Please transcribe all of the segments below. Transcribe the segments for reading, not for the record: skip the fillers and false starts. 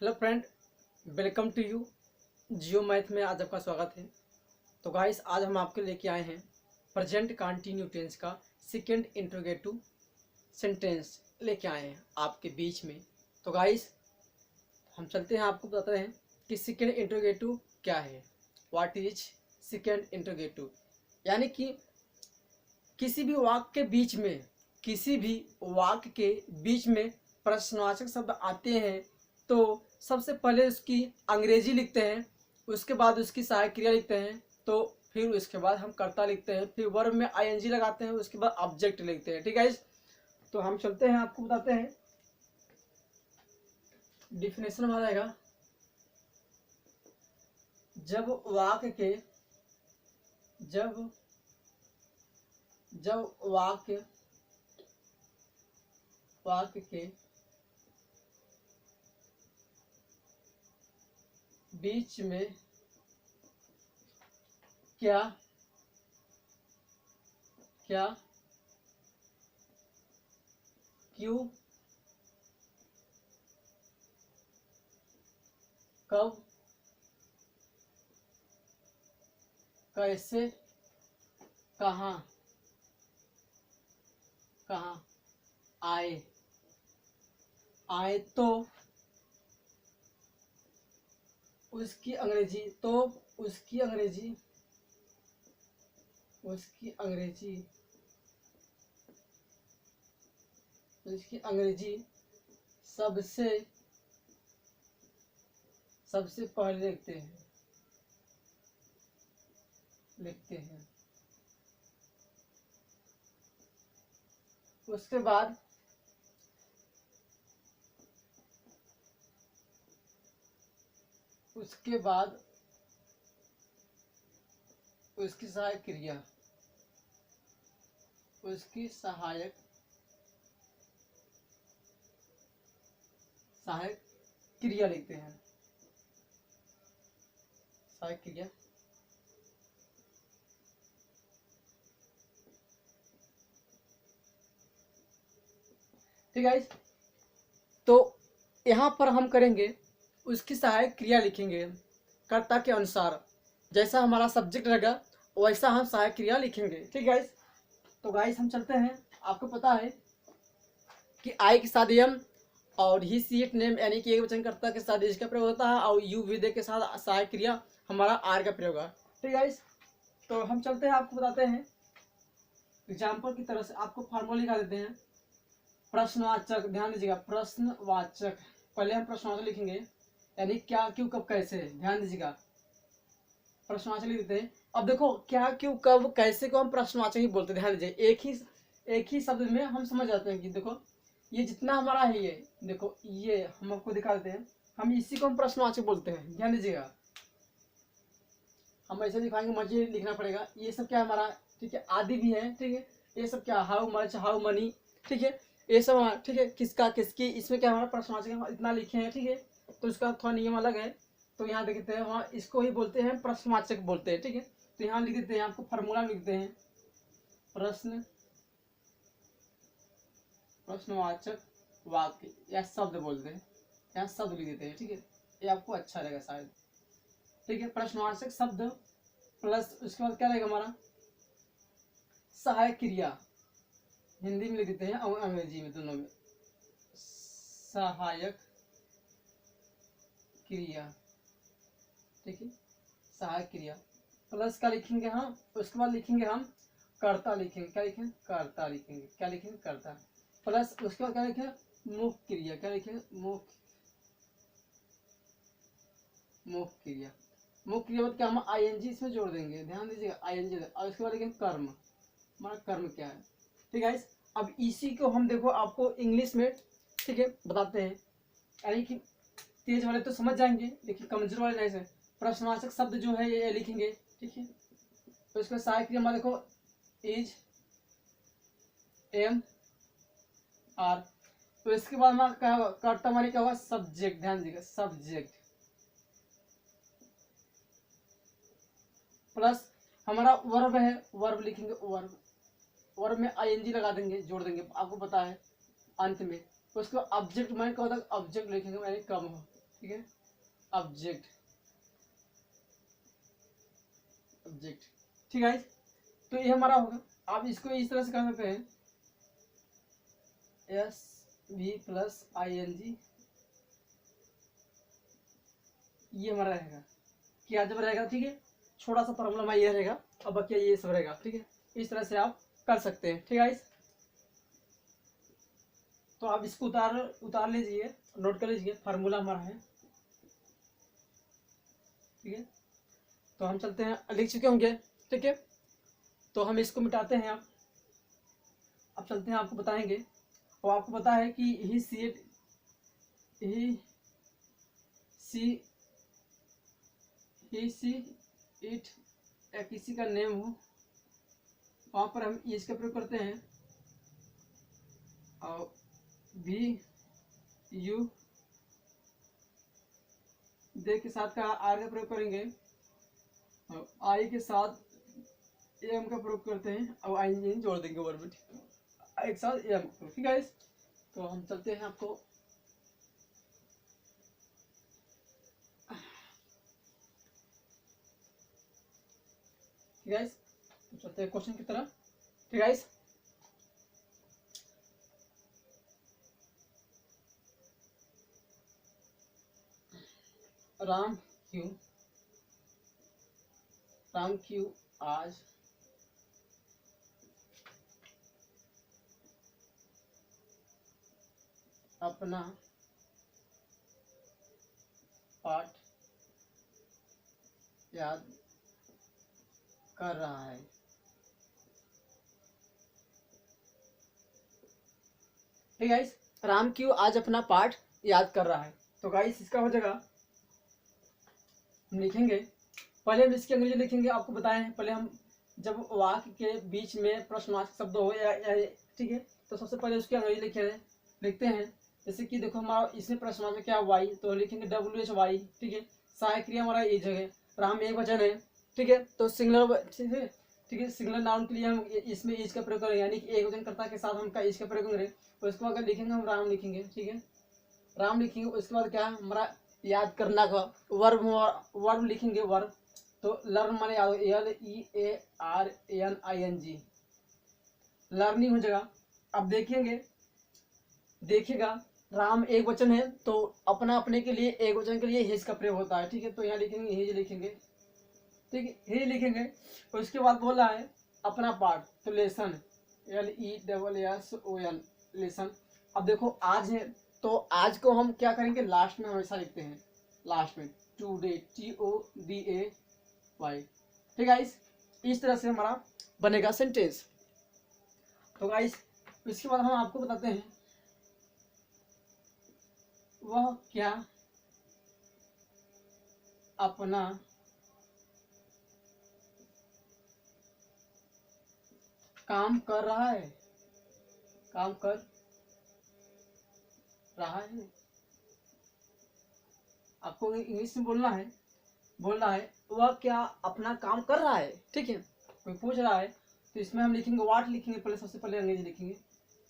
Hello friend, welcome to you. Jio math में आज आपका स्वागत है। तो गाइस, आज हम आपके लेके आए हैं प्रेजेंट कंटिन्यू टेंस का सेकेंड इंट्रोगेटिव सेंटेंस लेके आए हैं आपके बीच में। तो गाइस, हम चलते हैं, आपको बताते हैं कि सेकेंड इंट्रोगेटिव क्या है। What is second interrogative? यानी कि किसी भी वाक्य के बीच में प्रश्नवाचक शब्द आते हैं तो सबसे पहले उसकी अंग्रेजी लिखते हैं, उसके बाद उसकी सहायक क्रिया लिखते हैं, तो फिर उसके बाद हम कर्ता लिखते हैं, फिर वर्ब में आईएनजी लगाते हैं, उसके बाद ऑब्जेक्ट लिखते हैं। ठीक है, तो हम चलते हैं, आपको बताते हैं। डिफिनेशन में आ जाएगा, जब वाक्य के बीच में क्या क्यों कब कैसे कहाँ आए तो उसकी अंग्रेजी सबसे पहले लिखते हैं। उसके बाद उसकी सहायक क्रिया लिखते हैं। सहायक क्रिया ठीक है। तो यहाँ पर हम करेंगे, उसकी सहायक क्रिया लिखेंगे कर्ता के अनुसार। जैसा हमारा सब्जेक्ट रहेगा वैसा हम सहायक क्रिया लिखेंगे। ठीक है, तो गाइस हम चलते हैं। आपको पता है कि आई के साथ एम और ही सी इट नेम यानी कि एक वचन कर्ता के साथ इसका प्रयोग होता है, और यू विदे के साथ सहायक क्रिया हमारा आर का प्रयोग है। ठीक है, तो हम चलते हैं, आपको बताते हैं। एग्जाम्पल की तरह से आपको फार्मूला निकाल देते हैं। प्रश्नवाचक, ध्यान दीजिएगा, प्रश्नवाचक। पहले हम प्रश्नवाचक लिखेंगे, यानी क्या क्यों कब कैसे। ध्यान दीजिएगा, प्रश्नवाचक लिख देते हैं। अब देखो, क्या क्यों कब कैसे को हम प्रश्नवाचक ही बोलते हैं। ध्यान दीजिए, एक ही शब्द में हम समझ जाते हैं कि देखो ये जितना हमारा है, ये देखो, ये हम आपको दिखा देते हैं, हम इसी को हम प्रश्नवाचक बोलते हैं। ध्यान दीजिएगा, हम ऐसे दिखाएंगे, मुझे लिखना पड़ेगा। ये सब क्या हमारा, ठीक है, आदि भी है। ठीक है, ये सब क्या, हाउ मच, हाउ मनी, ठीक है, ये सब हमारा, ठीक है, किसका किसकी, इसमें क्या हमारा प्रश्नवाचक इतना लिखे हैं। ठीक है, तो इसका थोड़ा नियम अलग है। तो यहाँ देखते हैं, वहाँ इसको ही बोलते हैं प्रश्नवाचक बोलते हैं। ठीक है, तो यहाँ लिख देते हैं, आपको फार्मूला लिखते हैं। प्रश्नवाचक वाक्य या शब्द बोलते हैं, यहाँ शब्द लिख देते हैं। ठीक है, ये आपको अच्छा लगेगा शायद। ठीक है, प्रश्नवाचक शब्द प्लस उसके बाद क्या रहेगा हमारा, सहायक क्रिया। हिंदी में लिख देते हैं और अंग्रेजी में, दोनों में सहायक क्रिया। ठीक है, सहायक क्रिया प्लस क्या लिखेंगे हम, उसके बाद लिखेंगे हम कर्ता लिखेंगे। क्या लिखेंगे, कर्ता लिखेंगे। क्या लिखेंगे, कर्ता प्लस उसके बाद क्या लिखेंगे, मुख्य क्रिया। क्या लिखेंगे, मुख्य क्रिया। मुख्य क्रिया बाद क्या हम आईएनजी इसमें जोड़ देंगे। ध्यान दीजिएगा, आईएनजी, और उसके बाद लिखेंगे कर्म। हमारा कर्म क्या है। ठीक है, अब इसी को हम देखो आपको इंग्लिश में, ठीक है, बताते हैं। यानी कि तेज वाले तो समझ जाएंगे, लेकिन कमजोर वाले नहीं से। प्रश्नवाचक शब्द जो है ये लिखेंगे। ठीक है, तो इसका सहायक क्रिया हमारा देखो, इज, एम, आर। तो इसके बाद हमारा क्या होगा, कर्ता हमारी क्या होगा, सब्जेक्ट। ध्यान दीजिएगा, सब्जेक्ट प्लस हमारा वर्ब है, वर्ब लिखेंगे, वर्ब में आईएनजी लगा देंगे, जोड़ देंगे, आपको पता है अंत में। तो उसको ऑब्जेक्ट में क्या होता है, ऑब्जेक्ट लिखेंगे, यानी कम हो। ठीक है, ऑब्जेक्ट ऑब्जेक्ट। ठीक है, तो ये हमारा होगा। आप इसको इस तरह से कर सकते हैं, S V plus I N G, ये हमारा रहेगा। क्या जब रहेगा, ठीक है, छोटा सा प्रॉब्लम ये रहेगा, अब बाकी ये सब रहेगा। ठीक है, इस तरह से आप कर सकते हैं। ठीक है, तो आप इसको उतार लीजिए, नोट कर लीजिए, फार्मूला हमारा है। ठीक है, तो हम चलते हैं, लिख चुके होंगे। ठीक है, तो हम इसको मिटाते हैं। अब चलते हैं, आपको बताएंगे। और आपको पता है कि ही सी इट या किसी का नेम हो, वहाँ पर हम इसका प्रयोग करते हैं, और भी यू दे के साथ का आर का प्रयोग करेंगे, और आई के साथ एम का प्रयोग करते हैं, और आई एन जोड़ देंगे वर्ब में, एक साथ एम। ठीक है, तो हम चलते हैं, आपको ठीक है, तो चलते हैं क्वेश्चन की तरफ। ठीक है, राम क्यों आज अपना पाठ याद कर रहा है। ठीक है, राम क्यों आज अपना पाठ याद कर रहा है। तो गाइस इसका हो जाएगा, हम लिखेंगे, पहले हम इसकी अंग्रेजी लिखेंगे। आपको बताएं हैं, पहले हम जब वाक्य के बीच में प्रश्नवाचक शब्द हो या ठीक है, तो सबसे पहले उसकी अंग्रेजी लिखते हैं। जैसे कि देखो, हमारा इसमें प्रश्नवाचक क्या वाई, तो लिखेंगे WHY। ठीक है, सहायक क्रिया हमारा एज है, राम एक वचन है। ठीक है, तो सिंगुलर, ठीक है, सिंगुलर नाउन के लिए हम इसमें एज का प्रयोग करेंगे, यानी कि एक वचन कर्ता के साथ हम का एज का प्रयोग करेंगे। तो इसको अगर लिखेंगे, हम राम लिखेंगे। ठीक है, राम लिखेंगे, उसके बाद क्या हमारा याद करना का वर्ब लिखेंगे, वर्ब। तो लर्न माने याद, LEARNING, लर्निंग हो जाएगा। अब देखिएगा, राम एक वचन है, तो अपना अपने के लिए एक वचन के लिए हिज का प्रयोग होता है। ठीक है, तो यहाँ लिखेंगे हिज लिखेंगे। ठीक है, हिज लिखेंगे, और उसके बाद बोला है अपना पाठ, तो लेसन, LESSON, लेसन। अब देखो आज है, तो आज को हम क्या करेंगे, लास्ट में हमेशा लिखते हैं, लास्ट में टुडे, TODAY। ठीक है, इस तरह से हमारा बनेगा सेंटेंस। तो गाइस इसके बाद हम आपको बताते हैं, वह क्या अपना काम कर रहा है, काम कर रहा है। आपको इंग्लिश में बोलना है, वह क्या अपना काम कर रहा है। ठीक है, कोई पूछ रहा है, तो इसमें हम लिखेंगे वाट लिखेंगे, पहले सबसे पहले अंग्रेजी लिखेंगे।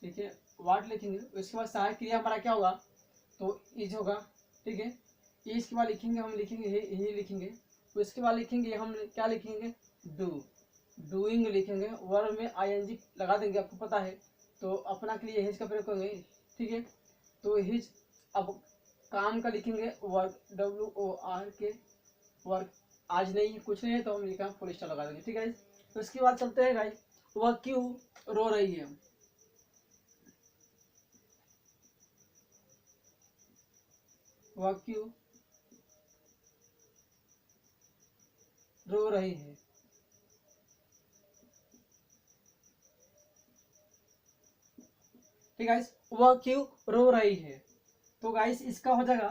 ठीक है, वाट लिखेंगे, उसके बाद सहायक क्रिया हमारा क्या होगा, तो इज होगा। ठीक है, इज के बाद लिखेंगे, हम लिखेंगे ही लिखेंगे, उसके बाद लिखेंगे हम क्या लिखेंगे, डू, डूइंग लिखेंगे, वर्ब में ING लगा देंगे, आपको पता है। तो अपना के लिए हिज का प्रयोग करेंगे। ठीक है, तो हिज, अब काम का लिखेंगे वर्क, WORK, वर्क। आज नहीं है, कुछ नहीं है, तो हम लिखा फुल स्टॉप लगा देंगे। ठीक है, तो इसके बाद चलते हैं गाइस, वह क्यों रो रही है। वह क्यों रो रही है। ठीक है, वह क्यों रो रही है। तो गाइस इसका हो जाएगा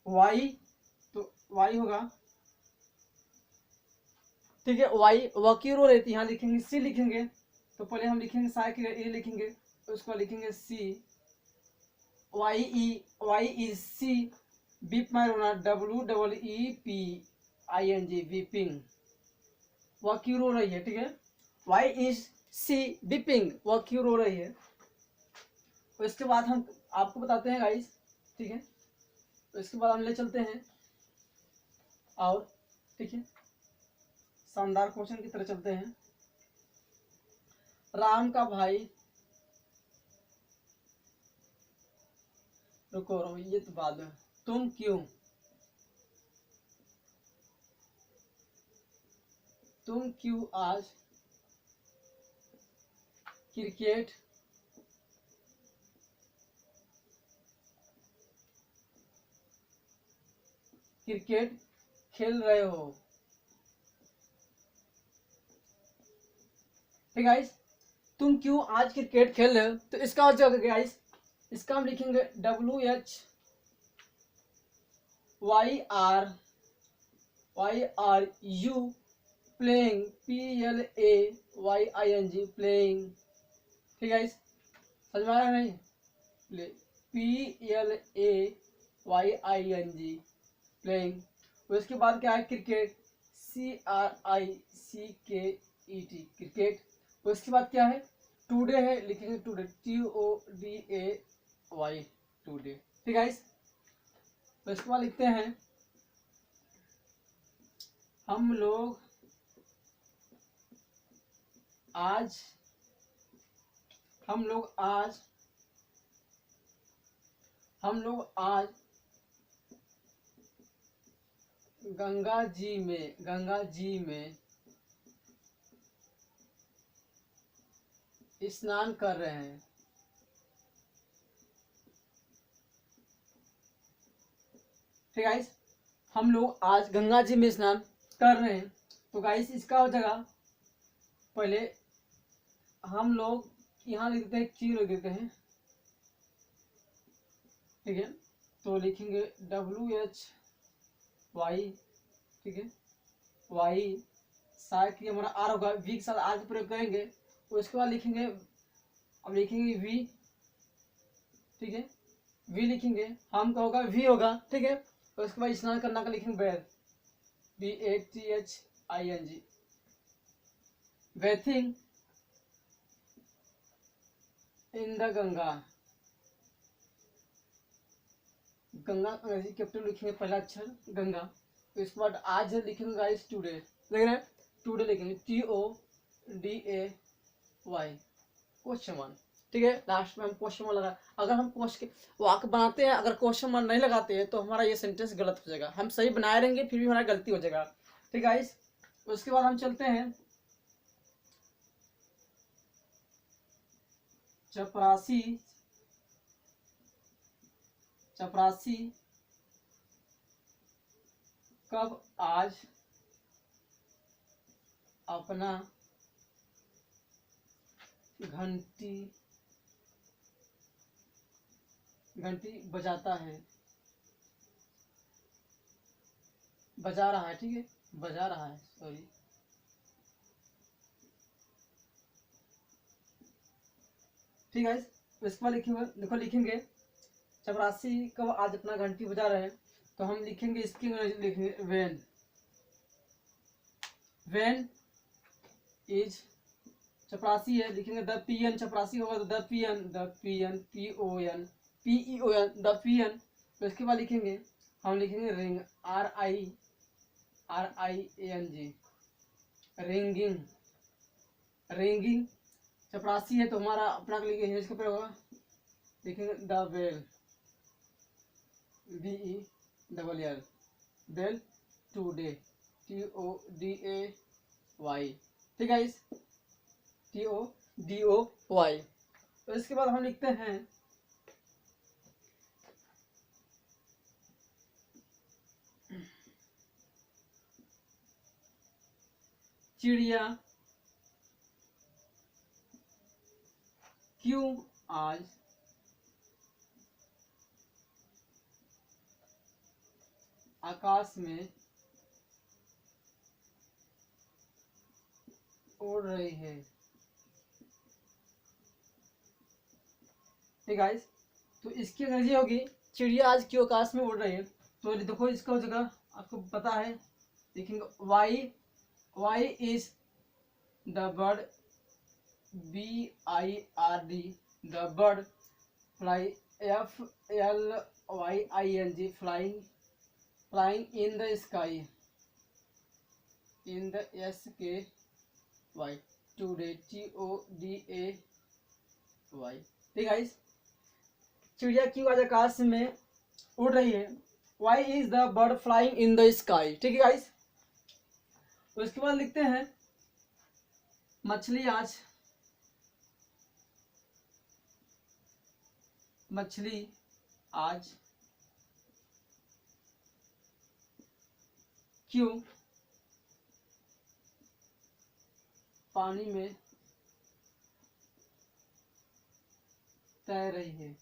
वाई, तो वाई होगा। ठीक है, वाई, वह क्यों रो रही थी, यहाँ लिखेंगे सी लिखेंगे। तो पहले हम लिखेंगे साइक ए लिखेंगे, उसको लिखेंगे C, Y is C, weep माय रोना, WEEPING, वीपिंग, वह क्यों रो रही है। ठीक है, वाई इज सी बीपिंग, वह क्यों रो रही है। उसके बाद हम आपको बताते हैं गाइस। ठीक है, तो इसके बाद हम ले चलते हैं और ठीक है शानदार क्वेश्चन की तरह चलते हैं। राम का भाई, रुको ये तो बाद में, तुम क्यों आज क्रिकेट खेल रहे हो। ठीक गाइस, तुम क्यों आज क्रिकेट खेल रहे हो, तो इसका हो जाएगा गाइस, इसका हम लिखेंगे WHYRU प्लेइंग, PLAYING प्लेइंग। ठीक है, समझ में आ रहा है नहीं? PLAYING playing. उसके बाद क्या है क्रिकेट, CRICKET क्रिकेट। उसके बाद क्या है टुडे है, लिखेंगे टुडे TODAY टुडे। ठीक है, उसके बाद लिखते हैं हम लोग आज गंगा जी में स्नान कर रहे हैं। ठीक है गाइस, हम लोग आज गंगा जी में स्नान कर रहे हैं। तो गाइस इसका हो जाएगा, पहले हम लोग यहाँ लिख देते हैं, क्यों लिख देते हैं। ठीक है, तो लिखेंगे WHY, ठीक है, वाई साथ ही हमारा आर होगा, वी के साथ आर का प्रयोग करेंगे। उसके बाद लिखेंगे, अब लिखेंगे वी, ठीक है, वी लिखेंगे, हम का होगा वी होगा। ठीक है, तो उसके बाद स्नान करना का लिखेंगे bath, BATHING, bathing in the Ganga. Ganga अंग्रेजी कैपिटल लिखेंगे, पहला अक्षर गंगा। तो इसके बाद आज लिखेंगे गाइस टुडे, देख रहे हैं, टुडे लिखेंगे TODAY क्वेश्चन वन। ठीक है, लास्ट में हम क्वेश्चन वन लगा, अगर हम क्वेश्चन वाक्य बनाते हैं, अगर क्वेश्चन वन नहीं लगाते हैं तो हमारा ये सेंटेंस गलत हो जाएगा। हम सही बनाए रहेंगे फिर भी हमारा गलती हो जाएगा। ठीक है गाइस, उसके बाद हम चलते हैं चपरासी कब आज अपना घंटी बजा रहा है। ठीक है, बजा रहा है, सॉरी। ठीक है, इसके बाद लिखेंगे, देखो लिखेंगे चपरासी कब आज अपना घंटी बजा रहे हैं, तो हम लिखेंगे इसकी लिखेंगे वेन इज, चपरासी है, लिखेंगे द PN, चपरासी होगा तो the PN PON the PN। तो इसके बाद लिखेंगे, हम लिखेंगे रिंग, RING रिंगिंग। चपरासी है तो हमारा अपना लिखेंगे, इसके ऊपर होगा, लिखेंगे the bell, BELL bell today, TODAY। ठीक है, इस TODOY। तो इसके बाद हम लिखते हैं चिड़िया क्यों आज आकाश में उड़ रही है। ठीक है, तो इसकी अंग्रेजी होगी चिड़िया आज क्यों आकाश में उड़ रही है। तो देखो इसका जगह आपको पता है, लिखेंगे why is the bird, BIRD the bird fly, FLY FLYING, flying in the sky, in the SKY, today TODAY। ठीक है, चिड़िया क्यों आज आकाश में उड़ रही है? Why is the bird flying in the sky. ठीक है गाइस, उसके बाद लिखते हैं मछली आज क्यों पानी में तैर रही है?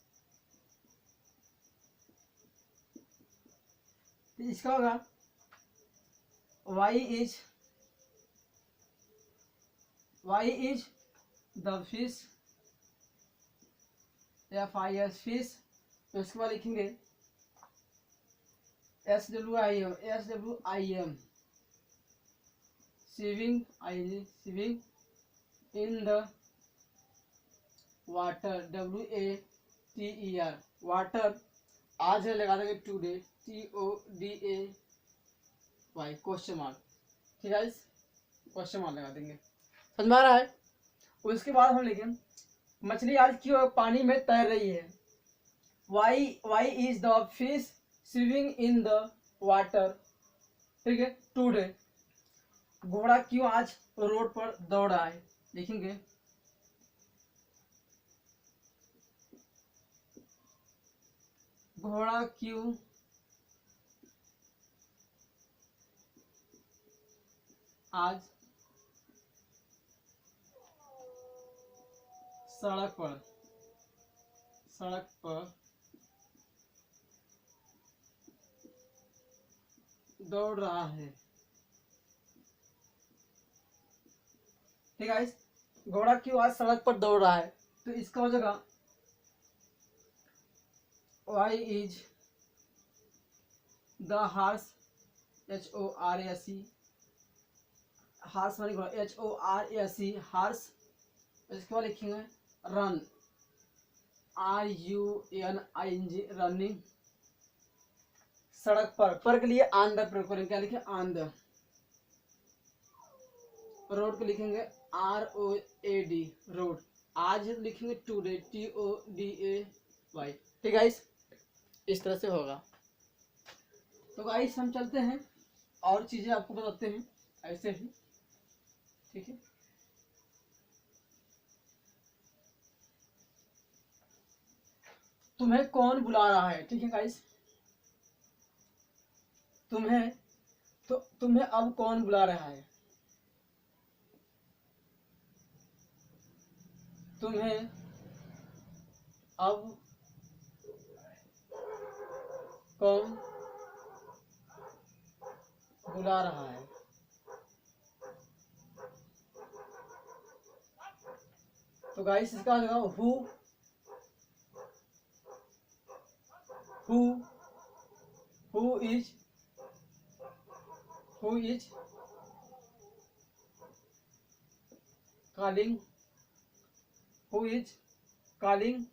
तो इसका होगा why is the fish, FIS fish. तो उसके बाद लिखेंगे SWIM swimming in the water, WATER water. आज है लगा देंगे टूडे TODAY, क्वेश्चन मार्क। ठीक है, क्वेश्चन मार्क लगा देंगे, समझ में आ रहा है? उसके बाद हम लिखेंगे मछली आज क्यों पानी में तैर रही है? Why is the fish swimming in the water. ठीक है, टूडे। घोड़ा क्यों आज रोड पर दौड़ रहा है? लिखेंगे घोड़ा क्यों आज सड़क पर दौड़ रहा है? ठीक है, घोड़ा क्यों आज सड़क पर दौड़ रहा है? तो इसका हो जाएगा why is the horse, HORSE, horse मानी घोड़ा, HORSE हॉर्स। इसके बाद लिखेंगे रन, RUNING रनिंग। सड़क पर के लिए ऑन द प्रयोग करेंगे, क्या लिखें? On the. रोड को लिखेंगे ROAD रोड। आज लिखेंगे टूडे TODAY। ठीक है, इस तरह से होगा। तो गाइस हम चलते हैं और चीजें आपको बताते हैं ऐसे ही। ठीक है, तुम्हें कौन बुला रहा है? ठीक है गाइस, तुम्हें अब कौन बुला रहा है? तुम्हें अब कौन बुला रहा है? तो गाइस इसका हो जाएगा who is calling,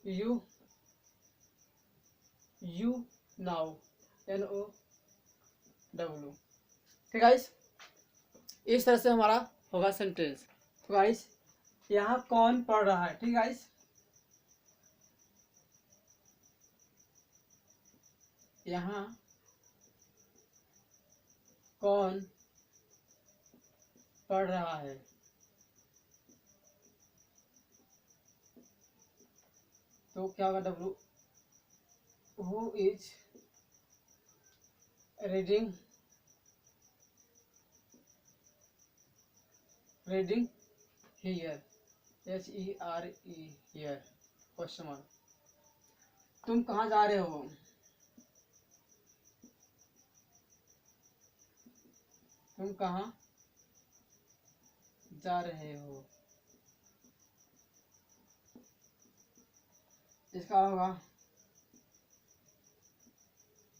you now, NOW। ठीक है गाइस, इस तरह से हमारा होगा सेंटेंस। तो गाइस यहाँ कौन पढ़ रहा है? ठीक है गाइस, यहाँ कौन पढ़ रहा है? तो क्या होगा W, who is reading here, HERE here, question mark. तुम कहाँ जा रहे हो? तुम कहाँ जा रहे हो? इसका होगा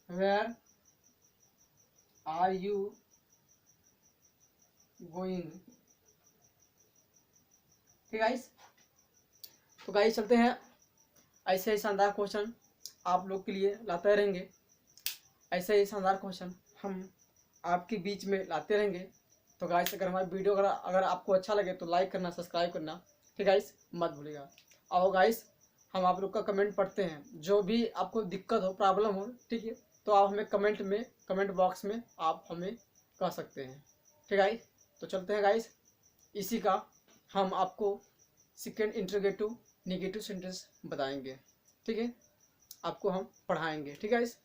where are you going। ठीक है गाइस, तो गाइस चलते हैं ऐसे ही शानदार क्वेश्चन आप लोग के लिए लाते रहेंगे। ऐसे ही शानदार क्वेश्चन हम आपके बीच में लाते रहेंगे। तो गाइस अगर हमारी वीडियो अगर आपको अच्छा लगे तो लाइक करना, सब्सक्राइब करना, ठीक गाइस मत भूलिएगा। और गाइस हम आप लोग का कमेंट पढ़ते हैं, जो भी आपको दिक्कत हो, प्रॉब्लम हो, ठीक है, तो आप हमें कमेंट बॉक्स में आप हमें कह सकते हैं, ठीक है। तो चलते हैं गाइस, इसी का हम आपको सेकेंड इंट्रोगेटिव नेगेटिव सेंटेंस बताएंगे, ठीक है, आपको हम पढ़ाएंगे, ठीक है गाइस।